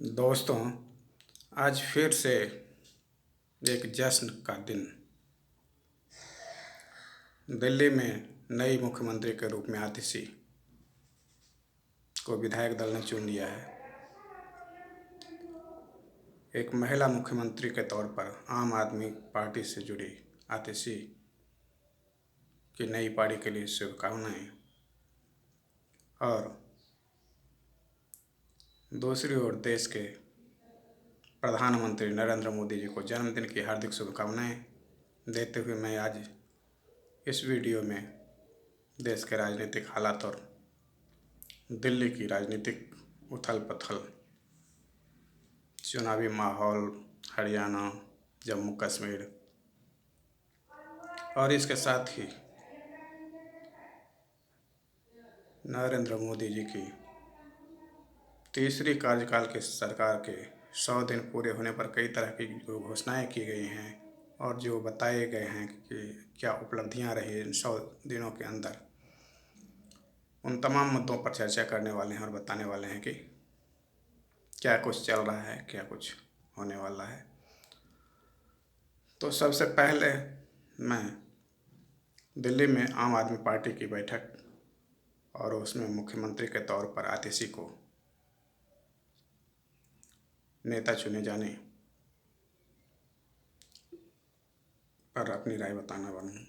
दोस्तों, आज फिर से एक जश्न का दिन। दिल्ली में नई मुख्यमंत्री के रूप में आतिशी को विधायक दल ने चुन लिया है। एक महिला मुख्यमंत्री के तौर पर आम आदमी पार्टी से जुड़ी आतिशी की नई पारी के लिए शुभकामनाएं। और दूसरी ओर देश के प्रधानमंत्री नरेंद्र मोदी जी को जन्मदिन की हार्दिक शुभकामनाएं देते हुए मैं आज इस वीडियो में देश के राजनीतिक हालात और दिल्ली की राजनीतिक उथल पुथल, चुनावी माहौल, हरियाणा, जम्मू कश्मीर और इसके साथ ही नरेंद्र मोदी जी की तीसरी कार्यकाल के सरकार के 100 दिन पूरे होने पर कई तरह की जो घोषणाएं की गई हैं और जो बताए गए हैं कि क्या उपलब्धियां रही इन 100 दिनों के अंदर, उन तमाम मुद्दों पर चर्चा करने वाले हैं और बताने वाले हैं कि क्या कुछ चल रहा है, क्या कुछ होने वाला है। तो सबसे पहले मैं दिल्ली में आम आदमी पार्टी की बैठक और उसमें मुख्यमंत्री के तौर पर आतिशी को नेता चुने जाने पर अपनी राय बताना वाला हूँ।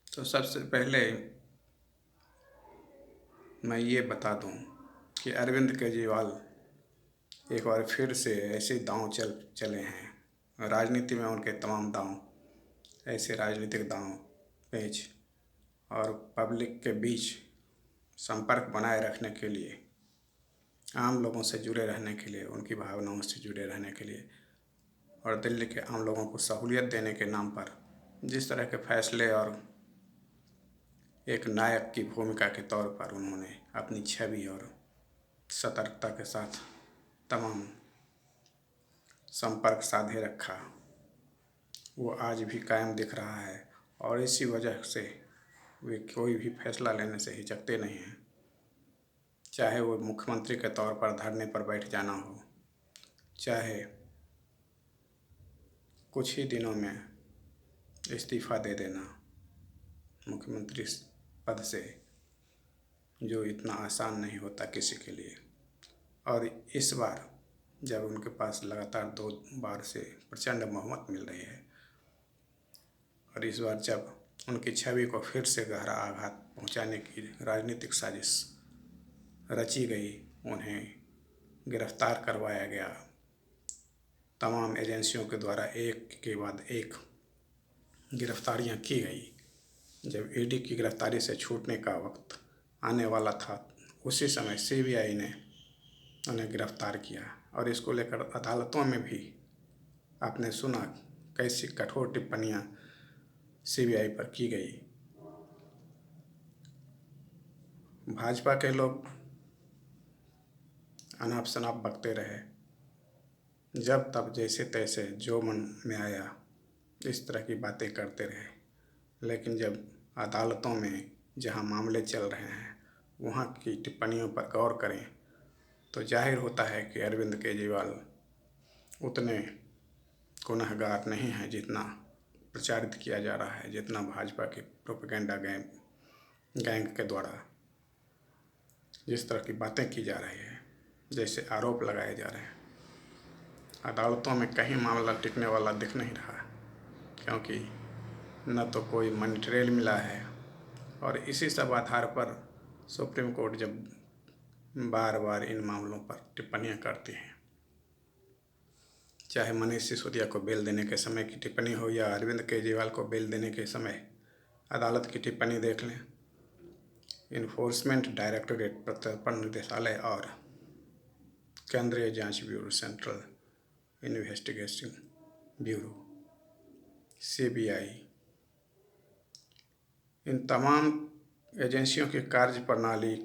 तो सबसे पहले मैं ये बता दूँ कि अरविंद केजरीवाल एक बार फिर से ऐसे दांव चले हैं। राजनीति में उनके तमाम दांव, ऐसे राजनीतिक दांव पेच और पब्लिक के बीच संपर्क बनाए रखने के लिए, आम लोगों से जुड़े रहने के लिए, उनकी भावनाओं से जुड़े रहने के लिए और दिल्ली के आम लोगों को सहूलियत देने के नाम पर जिस तरह के फैसले और एक नायक की भूमिका के तौर पर उन्होंने अपनी छवि और सतर्कता के साथ तमाम संपर्क साधे रखा, वो आज भी कायम दिख रहा है। और इसी वजह से वे कोई भी फैसला लेने से हिचकते नहीं हैं, चाहे वो मुख्यमंत्री के तौर पर धरने पर बैठ जाना हो, चाहे कुछ ही दिनों में इस्तीफ़ा दे देना मुख्यमंत्री पद से, जो इतना आसान नहीं होता किसी के लिए। और इस बार जब उनके पास लगातार 2 बार से प्रचंड बहुमत मिल रही है और इस बार जब उनकी छवि को फिर से गहरा आघात पहुंचाने की राजनीतिक साजिश रची गई, उन्हें गिरफ्तार करवाया गया, तमाम एजेंसियों के द्वारा एक के बाद एक गिरफ्तारियां की गई। जब ईडी की गिरफ्तारी से छूटने का वक्त आने वाला था, उसी समय सीबीआई ने उन्हें गिरफ्तार किया और इसको लेकर अदालतों में भी आपने सुना कैसी कठोर टिप्पणियां सीबीआई पर की गई। भाजपा के लोग अनाप शनाप बकते रहे, जब तब जैसे तैसे जो मन में आया इस तरह की बातें करते रहे। लेकिन जब अदालतों में जहां मामले चल रहे हैं वहां की टिप्पणियों पर गौर करें तो जाहिर होता है कि अरविंद केजरीवाल उतने गुनहगार नहीं हैं जितना प्रचारित किया जा रहा है, जितना भाजपा के प्रोपेगेंडा गैंग के द्वारा जिस तरह की बातें की जा रही है, जैसे आरोप लगाए जा रहे हैं। अदालतों में कहीं मामला टिकने वाला दिख नहीं रहा, क्योंकि न तो कोई मनी ट्रेल मिला है और इसी सब आधार पर सुप्रीम कोर्ट जब बार बार इन मामलों पर टिप्पणियां करती हैं, चाहे मनीष सिसोदिया को बेल देने के समय की टिप्पणी हो या अरविंद केजरीवाल को बेल देने के समय अदालत की टिप्पणी देख लें। इन्फोर्समेंट डायरेक्टोरेट, प्रत्यर्पण निदेशालय और केंद्रीय जांच bureau, central investigation bureau, CBI, इन तमाम एजेंसियों की कार्य प्रणाली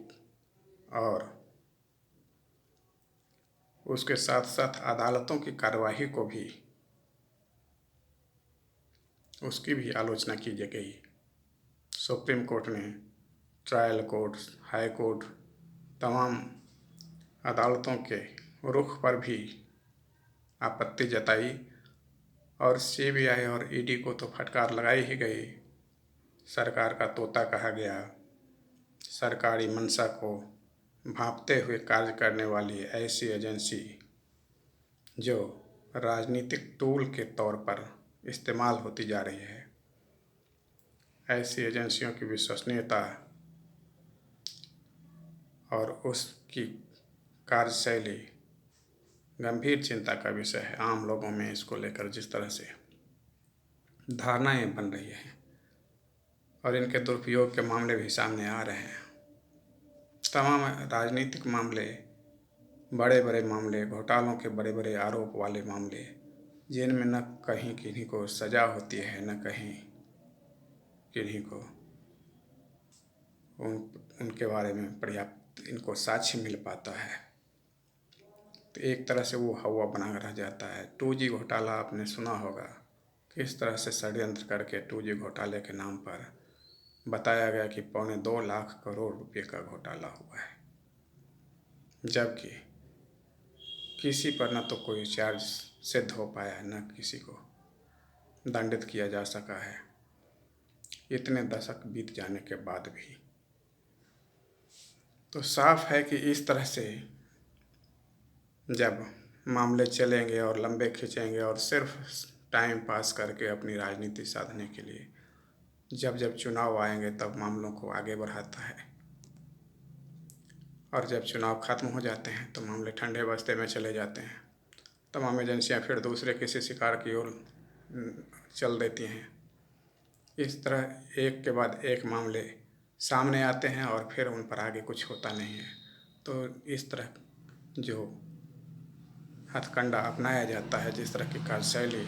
और उसके साथ साथ अदालतों की कार्यवाही को भी, उसकी भी आलोचना की गई। सुप्रीम कोर्ट ने, ट्रायल कोर्ट, हाई कोर्ट, तमाम अदालतों के रुख पर भी आपत्ति जताई और सीबीआई और ईडी को तो फटकार लगाई ही गई। सरकार का तोता कहा गया। सरकारी मंशा को भांपते हुए कार्य करने वाली ऐसी एजेंसी जो राजनीतिक टूल के तौर पर इस्तेमाल होती जा रही है, ऐसी एजेंसियों की विश्वसनीयता और उसकी कार्यशैली गंभीर चिंता का विषय है। आम लोगों में इसको लेकर जिस तरह से धारणाएं बन रही हैं और इनके दुरुपयोग के मामले भी सामने आ रहे हैं। तमाम राजनीतिक मामले, बड़े बड़े मामले, घोटालों के बड़े बड़े आरोप वाले मामले, जिनमें न कहीं किन्हीं को सजा होती है, न कहीं किन्हीं को उनके बारे में पर्याप्त इनको साक्ष्य मिल पाता है, तो एक तरह से वो हवा बना रह जाता है। 2G घोटाला आपने सुना होगा, किस तरह से षड्यंत्र करके 2G घोटाले के नाम पर बताया गया कि 2.25 लाख करोड़ रुपए का घोटाला हुआ है, जबकि किसी पर न तो कोई चार्ज सिद्ध हो पाया, न किसी को दंडित किया जा सका है, इतने दशक बीत जाने के बाद भी। तो साफ है कि इस तरह से जब मामले चलेंगे और लंबे खींचेंगे और सिर्फ टाइम पास करके अपनी राजनीति साधने के लिए जब जब चुनाव आएंगे तब मामलों को आगे बढ़ाता है, और जब चुनाव खत्म हो जाते हैं तो मामले ठंडे बस्ते में चले जाते हैं। तमाम एजेंसियां फिर दूसरे किसी शिकार की ओर चल देती हैं। इस तरह एक के बाद एक मामले सामने आते हैं और फिर उन पर आगे कुछ होता नहीं है। तो इस तरह जो हथकंडा अपनाया जाता है, जिस तरह की कार्यशैली,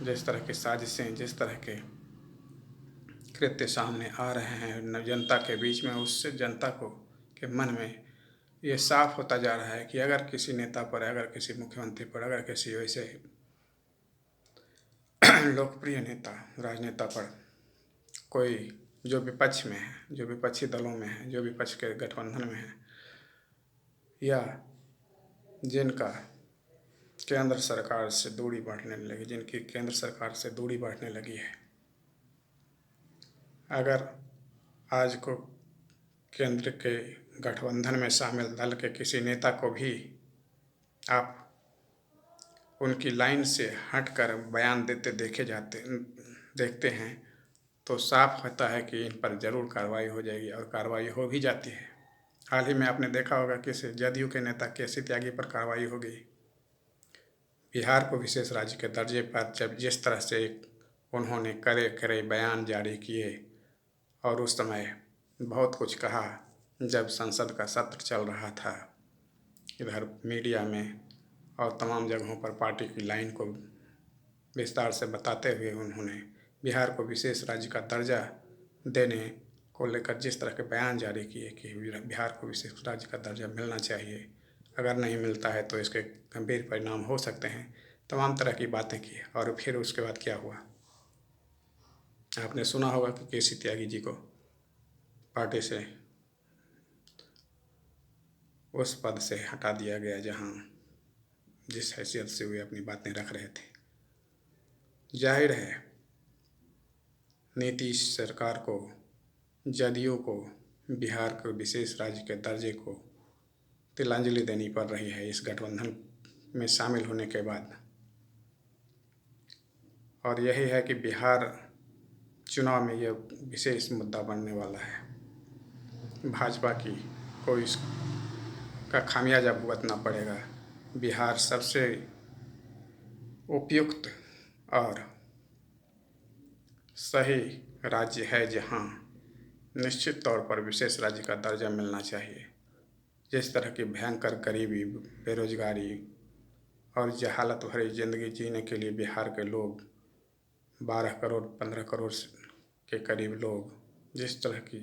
जिस तरह की साजिशें, जिस तरह के कृत्य सामने आ रहे हैं जनता के बीच में, उससे जनता को के मन में ये साफ होता जा रहा है कि अगर किसी नेता पर, अगर किसी मुख्यमंत्री पर, अगर किसी वैसे लोकप्रिय नेता, राजनेता पर कोई जो विपक्ष में है, जो विपक्षी दलों में है, जो विपक्ष के गठबंधन में है, या जिनका केंद्र सरकार से दूरी बढ़ने लगी, जिनकी केंद्र सरकार से दूरी बढ़ने लगी है, अगर आज को केंद्र के गठबंधन में शामिल दल के किसी नेता को भी आप उनकी लाइन से हटकर बयान देते देखते हैं तो साफ होता है कि इन पर ज़रूर कार्रवाई हो जाएगी, और कार्रवाई हो भी जाती है। हाल ही में आपने देखा होगा कि जदयू के नेता केसी त्यागी पर कार्रवाई हो गई। बिहार को विशेष राज्य के दर्जे पर जब जिस तरह से उन्होंने कड़े बयान जारी किए और उस समय बहुत कुछ कहा, जब संसद का सत्र चल रहा था, इधर मीडिया में और तमाम जगहों पर पार्टी की लाइन को विस्तार से बताते हुए उन्होंने बिहार को विशेष राज्य का दर्जा देने को लेकर जिस तरह के बयान जारी किए कि बिहार को विशेष राज्य का दर्जा मिलना चाहिए, अगर नहीं मिलता है तो इसके गंभीर परिणाम हो सकते हैं, तमाम तरह की बातें की। और फिर उसके बाद क्या हुआ, आपने सुना होगा कि केसी त्यागी जी को पार्टी से उस पद से हटा दिया गया जहां जिस हैसियत से वे अपनी बातें रख रहे थे। जाहिर है नीतीश सरकार को, जदयू को बिहार के विशेष राज्य के दर्जे को तिलांजलि देनी पड़ रही है इस गठबंधन में शामिल होने के बाद। और यही है कि बिहार चुनाव में यह विशेष मुद्दा बनने वाला है। भाजपा की को इसका खामियाजा भुगतना पड़ेगा। बिहार सबसे उपयुक्त और सही राज्य है जहां निश्चित तौर पर विशेष राज्य का दर्जा मिलना चाहिए। जिस तरह की भयंकर गरीबी, बेरोजगारी और जहालत भरी ज़िंदगी जीने के लिए बिहार के लोग 12 करोड़ 15 करोड़ के करीब लोग जिस तरह की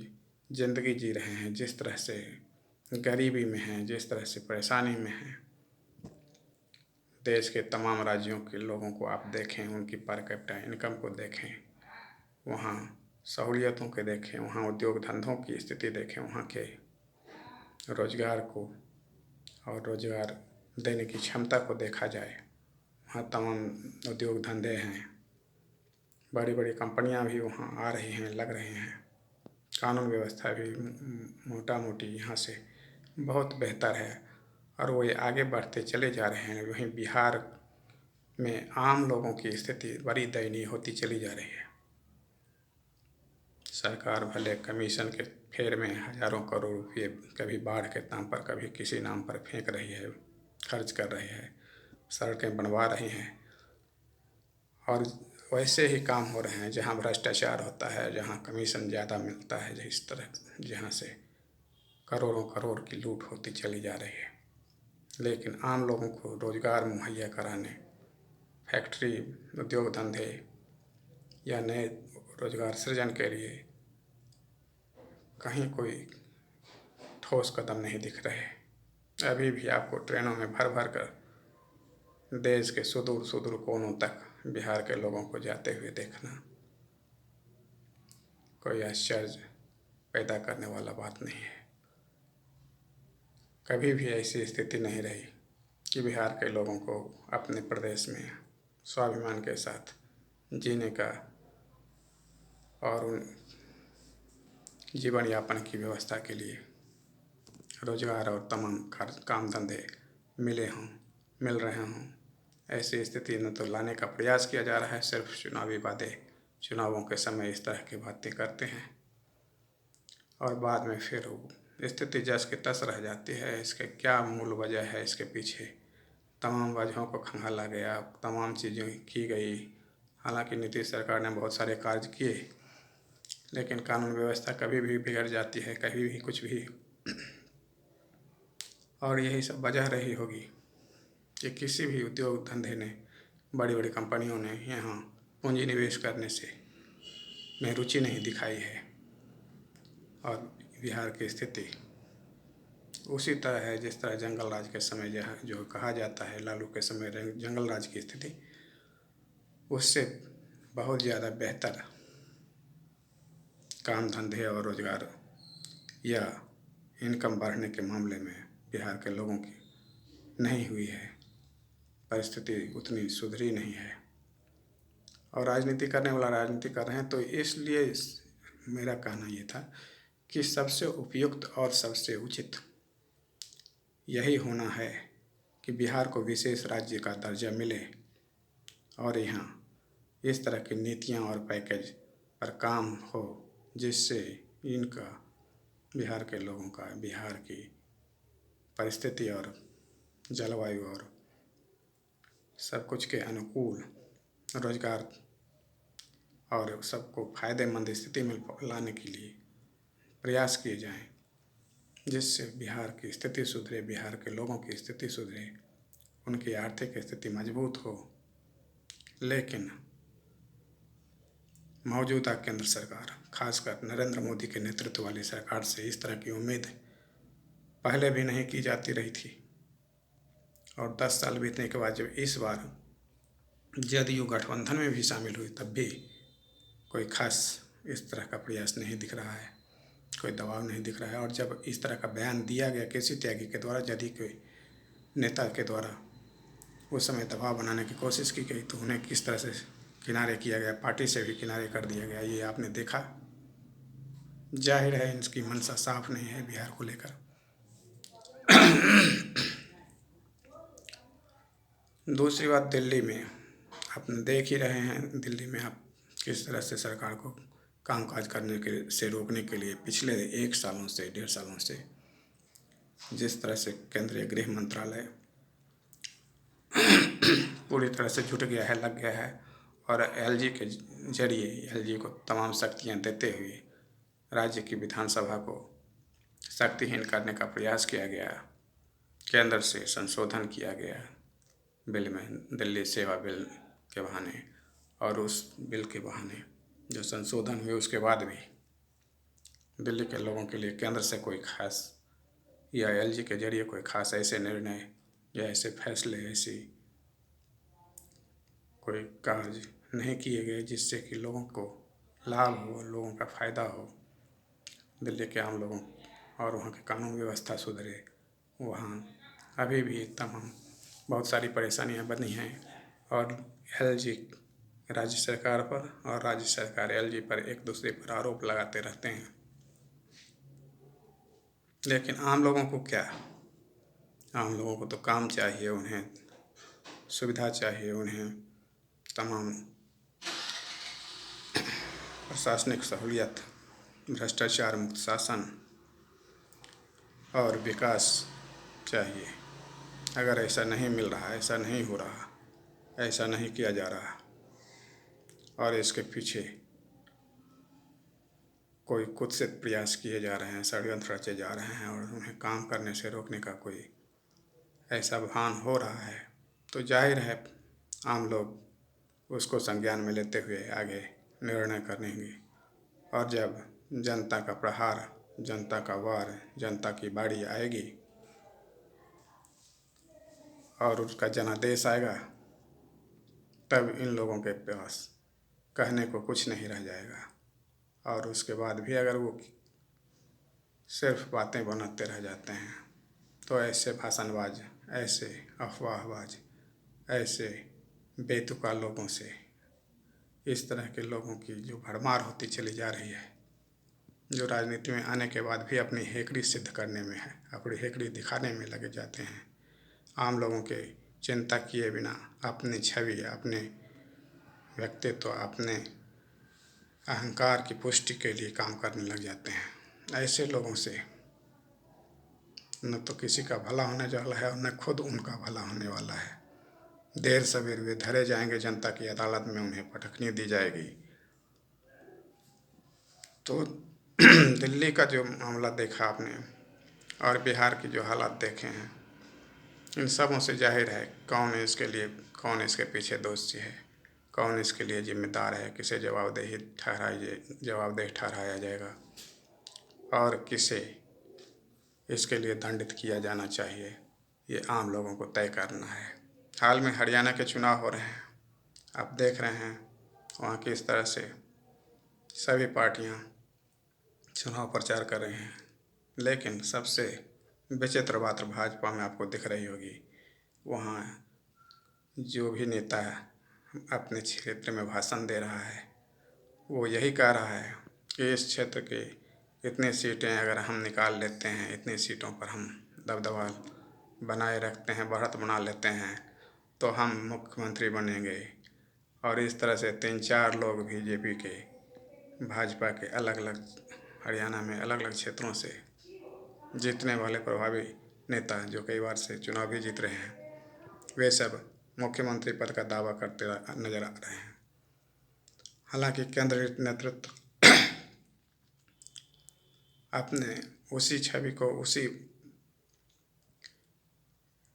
ज़िंदगी जी रहे हैं, जिस तरह से गरीबी में हैं, जिस तरह से परेशानी में हैं, देश के तमाम राज्यों के लोगों को आप देखें, उनकी पर कैपिटा इनकम को देखें, वहाँ सहूलियतों के देखें, वहाँ उद्योग धंधों की स्थिति देखें, वहाँ के रोजगार को और रोजगार देने की क्षमता को देखा जाए। वहाँ तमाम उद्योग धंधे हैं, बड़ी बड़ी कंपनियाँ भी वहाँ आ रही हैं, लग रही हैं। कानून व्यवस्था भी मोटा मोटी यहाँ से बहुत बेहतर है और वो ये आगे बढ़ते चले जा रहे हैं। वहीं बिहार में आम लोगों की स्थिति बड़ी दयनीय होती चली जा रही है। सरकार भले कमीशन के फेर में हजारों करोड़ रुपये कभी बाढ़ के नाम पर, कभी किसी नाम पर फेंक रही है, खर्च कर रही है, सड़कें बनवा रही हैं और वैसे ही काम हो रहे हैं जहां भ्रष्टाचार होता है, जहां कमीशन ज़्यादा मिलता है, जिस तरह जहां से करोड़ों करोड़ की लूट होती चली जा रही है। लेकिन आम लोगों को रोज़गार मुहैया कराने, फैक्ट्री, उद्योग धंधे या नए रोज़गार सृजन के लिए कहीं कोई ठोस कदम नहीं दिख रहे। अभी भी आपको ट्रेनों में भर भर कर देश के सुदूर सुदूर कोनों तक बिहार के लोगों को जाते हुए देखना कोई आश्चर्य पैदा करने वाला बात नहीं है। कभी भी ऐसी स्थिति नहीं रही कि बिहार के लोगों को अपने प्रदेश में स्वाभिमान के साथ जीने का और उन जीवन यापन की व्यवस्था के लिए रोजगार और तमाम काम धंधे मिल रहे हों। ऐसी स्थिति न तो लाने का प्रयास किया जा रहा है, सिर्फ चुनावी वादे, चुनावों के समय इस तरह की बातें करते हैं और बाद में फिर स्थिति जस की तस रह जाती है। इसके क्या मूल वजह है, इसके पीछे तमाम वजहों को खंगाला गया, तमाम चीज़ें की गई। हालांकि नीतीश सरकार ने बहुत सारे कार्य किए, लेकिन कानून व्यवस्था कभी भी बिगड़ जाती है, कभी भी कुछ भी। और यही सब वजह रही होगी कि किसी भी उद्योग धंधे ने, बड़ी बड़ी कंपनियों ने यहाँ पूंजी निवेश करने से में रुचि नहीं दिखाई है और बिहार की स्थिति उसी तरह है जिस तरह जंगल राज के समय जो कहा जाता है, लालू के समय जंगल राज की स्थिति उससे बहुत ज़्यादा बेहतर काम धंधे और रोजगार या इनकम बढ़ने के मामले में बिहार के लोगों की नहीं हुई है। परिस्थिति उतनी सुधरी नहीं है और राजनीति करने वाला राजनीति कर रहे हैं। तो इसलिए मेरा कहना ये था कि सबसे उपयुक्त और सबसे उचित यही होना है कि बिहार को विशेष राज्य का दर्जा मिले और यहाँ इस तरह की नीतियाँ और पैकेज पर काम हो जिससे इनका बिहार के लोगों का, बिहार की परिस्थिति और जलवायु और सब कुछ के अनुकूल रोजगार और सबको फायदेमंद स्थिति में लाने के लिए प्रयास किए जाएं, जिससे बिहार की स्थिति सुधरे, बिहार के लोगों की स्थिति सुधरे, उनकी आर्थिक स्थिति मजबूत हो। लेकिन मौजूदा केंद्र सरकार, खासकर नरेंद्र मोदी के नेतृत्व वाली सरकार से इस तरह की उम्मीद पहले भी नहीं की जाती रही थी और 10 साल बीतने के बाद जब इस बार जदयू गठबंधन में भी शामिल हुई तब भी कोई खास इस तरह का प्रयास नहीं दिख रहा है, कोई दबाव नहीं दिख रहा है। और जब इस तरह का बयान दिया गया केसी त्यागी के द्वारा, जदयू के नेता के द्वारा उस समय दबाव बनाने की कोशिश की गई तो उन्हें किस तरह से किनारे किया गया, पार्टी से भी किनारे कर दिया गया, ये आपने देखा। जाहिर है इनकी मंशा साफ नहीं है बिहार को लेकर। दूसरी बात, दिल्ली में आप देख ही रहे हैं, दिल्ली में आप किस तरह से सरकार को कामकाज करने के से रोकने के लिए पिछले 1 सालों से, 1.5 सालों से जिस तरह से केंद्रीय गृह मंत्रालय पूरी तरह से जुट गया है, लग गया है और एलजी के जरिए एलजी को तमाम शक्तियां देते हुए राज्य की विधानसभा को शक्तिहीन करने का प्रयास किया गया। केंद्र से संशोधन किया गया बिल में, दिल्ली सेवा बिल के बहाने, और उस बिल के बहाने जो संशोधन हुए उसके बाद भी दिल्ली के लोगों के लिए केंद्र से कोई खास या एलजी के जरिए कोई खास ऐसे निर्णय या ऐसे फैसले, ऐसी कोई कार्य नहीं किए गए जिससे कि लोगों को लाभ हो, लोगों का फ़ायदा हो, दिल्ली के आम लोगों और वहाँ की कानून व्यवस्था सुधरे। वहाँ अभी भी तमाम बहुत सारी परेशानियां बनी हैं और एलजी राज्य सरकार पर और राज्य सरकार एलजी पर एक दूसरे पर आरोप लगाते रहते हैं। लेकिन आम लोगों को क्या, आम लोगों को तो काम चाहिए, उन्हें सुविधा चाहिए, उन्हें तमाम प्रशासनिक सहूलियत, भ्रष्टाचार मुक्त शासन और विकास चाहिए। अगर ऐसा नहीं मिल रहा, ऐसा नहीं हो रहा, ऐसा नहीं किया जा रहा और इसके पीछे कोई कुत्सित प्रयास किए जा रहे हैं, षड्यंत्र रचे जा रहे हैं और उन्हें काम करने से रोकने का कोई ऐसा भान हो रहा है, तो जाहिर है आम लोग उसको संज्ञान में लेते हुए आगे निर्णय करेंगे। और जब जनता का प्रहार, जनता का वार, जनता की बारी आएगी और उसका जनादेश आएगा, तब इन लोगों के पास कहने को कुछ नहीं रह जाएगा। और उसके बाद भी अगर वो सिर्फ बातें बनाते रह जाते हैं, तो ऐसे भाषणबाज, ऐसे अफवाहबाज, ऐसे बेतुका लोगों से, इस तरह के लोगों की जो भरमार होती चली जा रही है, जो राजनीति में आने के बाद भी अपनी हेकड़ी सिद्ध करने में है, अपनी हेकड़ी दिखाने में लगे जाते हैं, आम लोगों के चिंता किए बिना अपनी छवि, अपने व्यक्तित्व, अपने अहंकार की पुष्टि के लिए काम करने लग जाते हैं। ऐसे लोगों से न तो किसी का भला होने वाला है और न खुद उनका भला होने वाला है। देर सवेर वे धरे जाएंगे, जनता की अदालत में उन्हें पटकनी दी जाएगी। तो दिल्ली का जो मामला देखा आपने और बिहार की जो हालात देखे हैं, इन सबों से जाहिर है कौन इसके लिए, कौन इसके पीछे दोषी है, कौन इसके लिए जिम्मेदार है, किसे जवाबदेह ठहराया जाएगा और किसे इसके लिए दंडित किया जाना चाहिए, ये आम लोगों को तय करना है। हाल में हरियाणा के चुनाव हो रहे हैं, आप देख रहे हैं वहाँ किस तरह से सभी पार्टियाँ चुनाव प्रचार कर रही हैं। लेकिन सबसे विचित्र बात भाजपा में आपको दिख रही होगी, वहाँ जो भी नेता अपने क्षेत्र में भाषण दे रहा है, वो यही कह रहा है कि इस क्षेत्र के इतनी सीटें अगर हम निकाल लेते हैं, इतनी सीटों पर हम दबदबा बनाए रखते हैं, बढ़त बना लेते हैं, तो हम मुख्यमंत्री बनेंगे। और इस तरह से 3-4 लोग बीजेपी के, भाजपा के अलग अलग हरियाणा में अलग अलग क्षेत्रों से जीतने वाले प्रभावी नेता जो कई बार से चुनाव भी जीत रहे हैं, वे सब मुख्यमंत्री पद का दावा करते नजर आ रहे हैं। हालांकि केंद्र नेतृत्व अपने उसी छवि को, उसी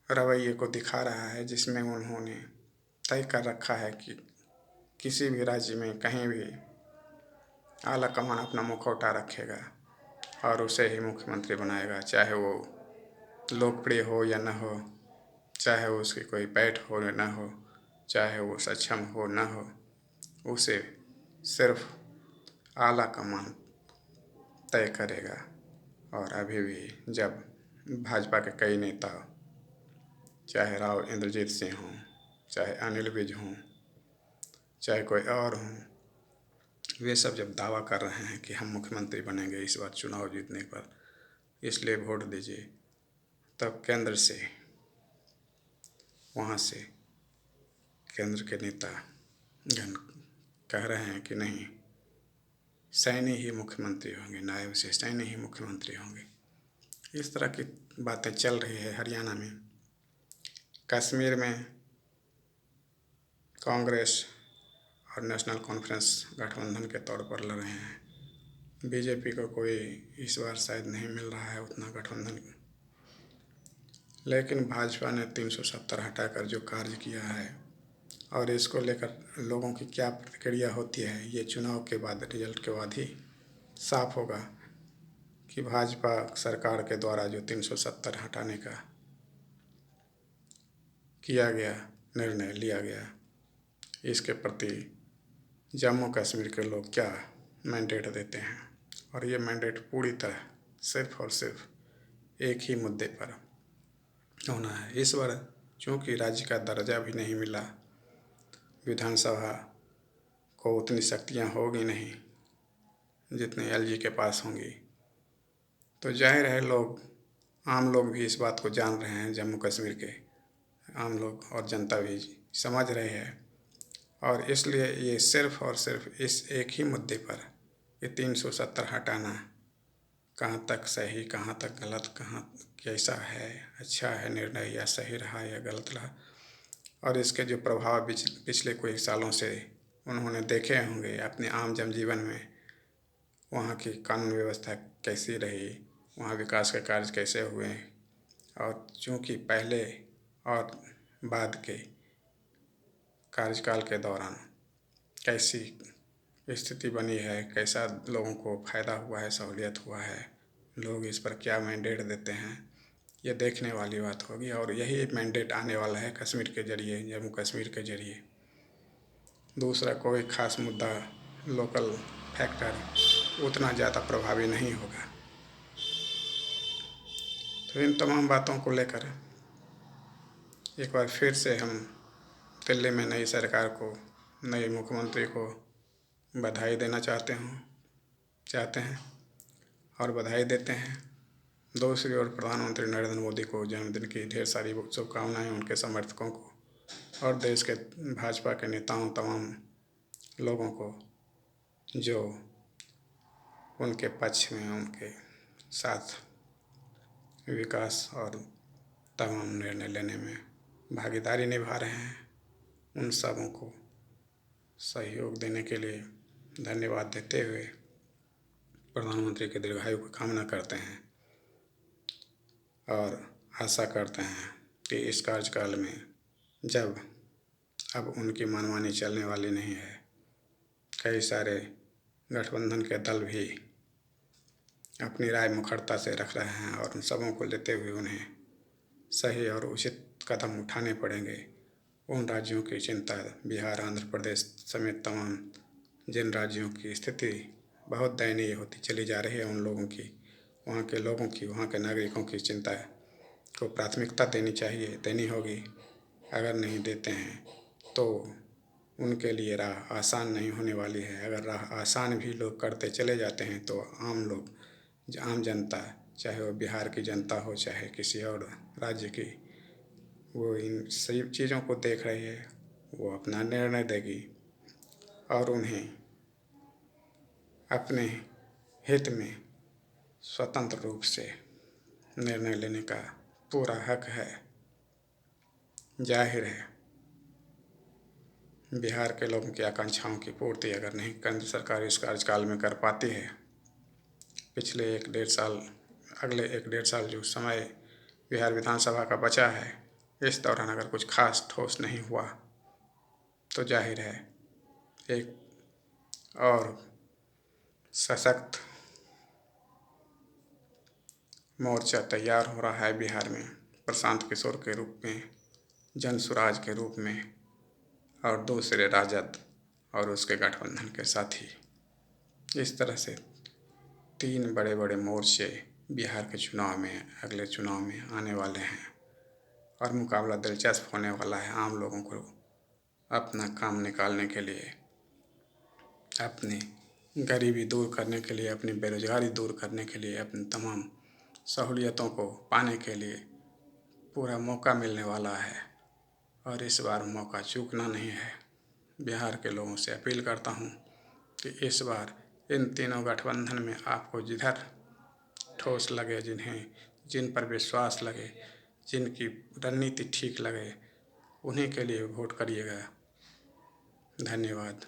रवैये को दिखा रहा है जिसमें उन्होंने तय कर रखा है कि किसी भी राज्य में कहीं भी आला कमान अपना मुखौटा रखेगा और उसे ही मुख्यमंत्री बनाएगा, चाहे वो लोकप्रिय हो या न हो, चाहे वो उसकी कोई पैठ हो या न हो, चाहे वो सक्षम हो न हो, उसे सिर्फ आला कमान तय करेगा। और अभी भी जब भाजपा के कई नेता, चाहे राव इंद्रजीत सिंह हों, चाहे अनिल विज हों, चाहे कोई और हों, वे सब जब दावा कर रहे हैं कि हम मुख्यमंत्री बनेंगे इस बार चुनाव जीतने पर, इसलिए वोट दीजिए, तब केंद्र से, वहाँ से केंद्र के नेता गण कह रहे हैं कि नहीं, सैनी ही मुख्यमंत्री होंगे, नायब से सैनी ही मुख्यमंत्री होंगे। इस तरह की बातें चल रही है हरियाणा में। कश्मीर में कांग्रेस और नेशनल कॉन्फ्रेंस गठबंधन के तौर पर लड़ रहे हैं। बीजेपी को कोई इस बार शायद नहीं मिल रहा है उतना गठबंधन, लेकिन भाजपा ने 370 हटाकर जो कार्य किया है और इसको लेकर लोगों की क्या प्रतिक्रिया होती है, ये चुनाव के बाद, रिजल्ट के बाद ही साफ होगा कि भाजपा सरकार के द्वारा जो 370 हटाने का किया गया, निर्णय लिया गया, इसके प्रति जम्मू कश्मीर के लोग क्या मैंडेट देते हैं। और ये मैंडेट पूरी तरह सिर्फ और सिर्फ एक ही मुद्दे पर होना है। इस बार चूँकि राज्य का दर्जा भी नहीं मिला, विधानसभा को उतनी शक्तियाँ होगी नहीं जितनी एलजी के पास होंगी। तो जाहिर है आम लोग भी इस बात को जान रहे हैं, जम्मू कश्मीर के आम लोग और जनता भी समझ रहे हैं। और इसलिए ये सिर्फ़ और सिर्फ इस एक ही मुद्दे पर ये 370 हटाना कहाँ तक सही, कहाँ तक गलत, कहाँ कैसा है, अच्छा है निर्णय या सही रहा या गलत रहा, और इसके जो प्रभाव पिछले कुछ सालों से उन्होंने देखे होंगे अपने आम जनजीवन में, वहाँ की कानून व्यवस्था कैसी रही, वहाँ विकास के कार्य कैसे हुए, और चूँकि पहले और बाद के कार्यकाल के दौरान कैसी स्थिति बनी है, कैसा लोगों को फ़ायदा हुआ है, सहूलियत हुआ है, लोग इस पर क्या मैंडेट देते हैं, ये देखने वाली बात होगी। और यही मैंडेट आने वाला है कश्मीर के ज़रिए, जम्मू कश्मीर के ज़रिए। दूसरा कोई ख़ास मुद्दा, लोकल फैक्टर उतना ज़्यादा प्रभावी नहीं होगा। तो इन तमाम बातों को लेकर एक बार फिर से हम दिल्ली में नई सरकार को, नए मुख्यमंत्री को बधाई देना चाहते हैं और बधाई देते हैं। दूसरी ओर प्रधानमंत्री नरेंद्र मोदी को जन्मदिन की ढेर सारी शुभकामनाएं, उनके समर्थकों को और देश के भाजपा के नेताओं, तमाम लोगों को जो उनके पक्ष में, उनके साथ विकास और तमाम निर्णय लेने में भागीदारी निभा रहे हैं, उन सबों को सहयोग देने के लिए धन्यवाद देते हुए प्रधानमंत्री के दीर्घायु की कामना करते हैं और आशा करते हैं कि इस कार्यकाल में जब अब उनकी मनमानी चलने वाली नहीं है, कई सारे गठबंधन के दल भी अपनी राय मुखरता से रख रहे हैं और उन सबों को लेते हुए उन्हें सही और उचित कदम उठाने पड़ेंगे। उन राज्यों की चिंता, बिहार, आंध्र प्रदेश समेत तमाम जिन राज्यों की स्थिति बहुत दयनीय होती चली जा रही है, उन लोगों की, वहाँ के लोगों की, वहाँ के नागरिकों की चिंता को प्राथमिकता देनी होगी। अगर नहीं देते हैं तो उनके लिए राह आसान नहीं होने वाली है। अगर राह आसान भी लोग करते चले जाते हैं तो आम लोग, आम जनता, चाहे वो बिहार की जनता हो चाहे किसी और राज्य की, वो इन सही चीज़ों को देख रही है, वो अपना निर्णय देगी और उन्हें अपने हित में स्वतंत्र रूप से निर्णय लेने का पूरा हक है। जाहिर है बिहार के लोगों की आकांक्षाओं की पूर्ति अगर नहीं केंद्र सरकार इस कार्यकाल में कर पाती है, अगले 1-1.5 साल जो समय बिहार विधानसभा का बचा है, इस दौरान अगर कुछ खास ठोस नहीं हुआ तो जाहिर है एक और सशक्त मोर्चा तैयार हो रहा है बिहार में, प्रशांत किशोर के रूप में, जनसुराज के रूप में, और दूसरे राजद और उसके गठबंधन के साथी। इस तरह से 3 बड़े बड़े मोर्चे बिहार के चुनाव में, अगले चुनाव में आने वाले हैं और मुकाबला दिलचस्प होने वाला है। आम लोगों को अपना काम निकालने के लिए, अपनी गरीबी दूर करने के लिए, अपनी बेरोजगारी दूर करने के लिए, अपनी तमाम सहूलियतों को पाने के लिए पूरा मौका मिलने वाला है और इस बार मौका चूकना नहीं है। बिहार के लोगों से अपील करता हूँ कि इस बार इन तीनों गठबंधन में आपको जिधर ठोस लगे, जिन पर विश्वास लगे, जिनकी रणनीति ठीक लगे, उन्हीं के लिए वोट करिएगा। धन्यवाद।